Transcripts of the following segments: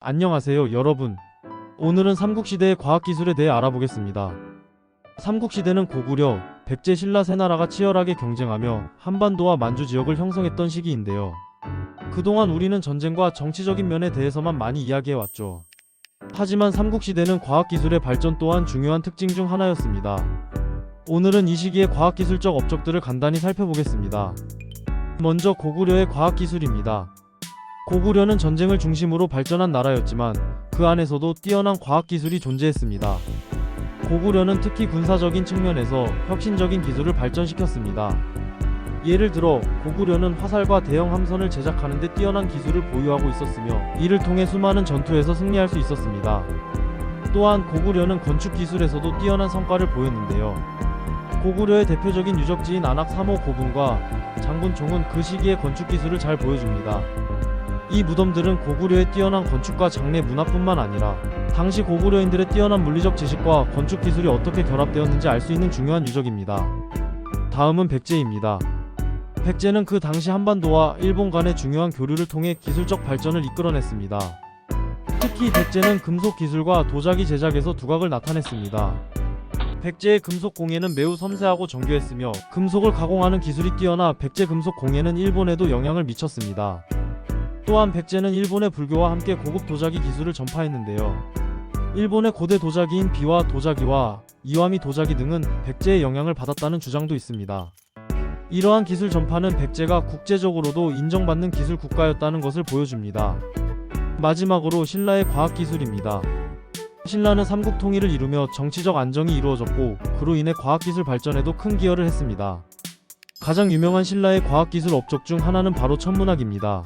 안녕하세요 여러분. 오늘은 삼국시대의 과학기술에 대해 알아보겠습니다. 삼국시대는 고구려, 백제, 신라 세 나라가 치열하게 경쟁하며 한반도와 만주 지역을 형성했던 시기인데요. 그동안 우리는 전쟁과 정치적인 면에 대해서만 많이 이야기해왔죠. 하지만 삼국시대는 과학기술의 발전 또한 중요한 특징 중 하나였습니다. 오늘은 이 시기의 과학기술적 업적들을 간단히 살펴보겠습니다. 먼저 고구려의 과학기술입니다. 고구려는 전쟁을 중심으로 발전한 나라였지만 그 안에서도 뛰어난 과학기술이 존재했습니다. 고구려는 특히 군사적인 측면에서 혁신적인 기술을 발전시켰습니다. 예를 들어 고구려는 화살과 대형 함선을 제작하는 데 뛰어난 기술을 보유하고 있었으며 이를 통해 수많은 전투에서 승리할 수 있었습니다. 또한 고구려는 건축 기술에서도 뛰어난 성과를 보였는데요. 고구려의 대표적인 유적지인 안악 3호 고분과 장군총은 그 시기의 건축 기술을 잘 보여줍니다. 이 무덤들은 고구려의 뛰어난 건축과 장례 문화뿐만 아니라 당시 고구려인들의 뛰어난 물리적 지식과 건축 기술이 어떻게 결합되었는지 알 수 있는 중요한 유적입니다. 다음은 백제입니다. 백제는 그 당시 한반도와 일본 간의 중요한 교류를 통해 기술적 발전을 이끌어냈습니다. 특히 백제는 금속 기술과 도자기 제작에서 두각을 나타냈습니다. 백제의 금속 공예는 매우 섬세하고 정교했으며 금속을 가공하는 기술이 뛰어나 백제 금속 공예는 일본에도 영향을 미쳤습니다. 또한 백제는 일본의 불교와 함께 고급 도자기 기술을 전파했는데요. 일본의 고대 도자기인 비와 도자기와 이와미 도자기 등은 백제의 영향을 받았다는 주장도 있습니다. 이러한 기술 전파는 백제가 국제적으로도 인정받는 기술 국가였다는 것을 보여줍니다. 마지막으로 신라의 과학기술입니다. 신라는 삼국 통일을 이루며 정치적 안정이 이루어졌고 그로 인해 과학기술 발전에도 큰 기여를 했습니다. 가장 유명한 신라의 과학기술 업적 중 하나는 바로 천문학입니다.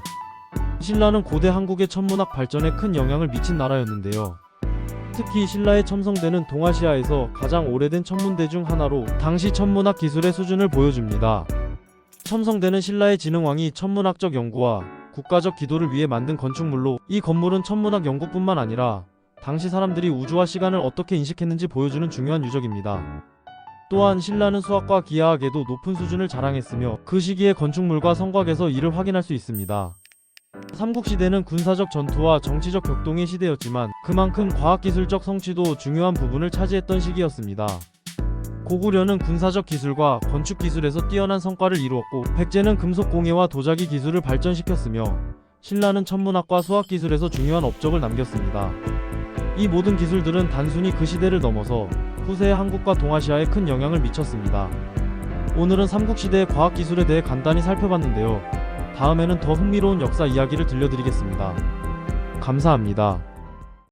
신라는 고대 한국의 천문학 발전에 큰 영향을 미친 나라였는데요. 특히 신라의 첨성대는 동아시아에서 가장 오래된 천문대 중 하나로 당시 천문학 기술의 수준을 보여줍니다. 첨성대는 신라의 진흥왕이 천문학적 연구와 국가적 기도를 위해 만든 건축물로 이 건물은 천문학 연구뿐만 아니라 당시 사람들이 우주와 시간을 어떻게 인식했는지 보여주는 중요한 유적입니다. 또한 신라는 수학과 기하학에도 높은 수준을 자랑했으며 그 시기의 건축물과 성곽에서 이를 확인할 수 있습니다. 삼국시대는 군사적 전투와 정치적 격동의 시대였지만 그만큼 과학기술적 성취도 중요한 부분을 차지했던 시기였습니다. 고구려는 군사적 기술과 건축 기술에서 뛰어난 성과를 이루었고 백제는 금속 공예와 도자기 기술을 발전시켰으며 신라는 천문학과 수학 기술에서 중요한 업적을 남겼습니다. 이 모든 기술들은 단순히 그 시대를 넘어서 후세의 한국과 동아시아에 큰 영향을 미쳤습니다. 오늘은 삼국시대의 과학기술에 대해 간단히 살펴봤는데요. 다음에는 더 흥미로운 역사 이야기를 들려드리겠습니다. 감사합니다.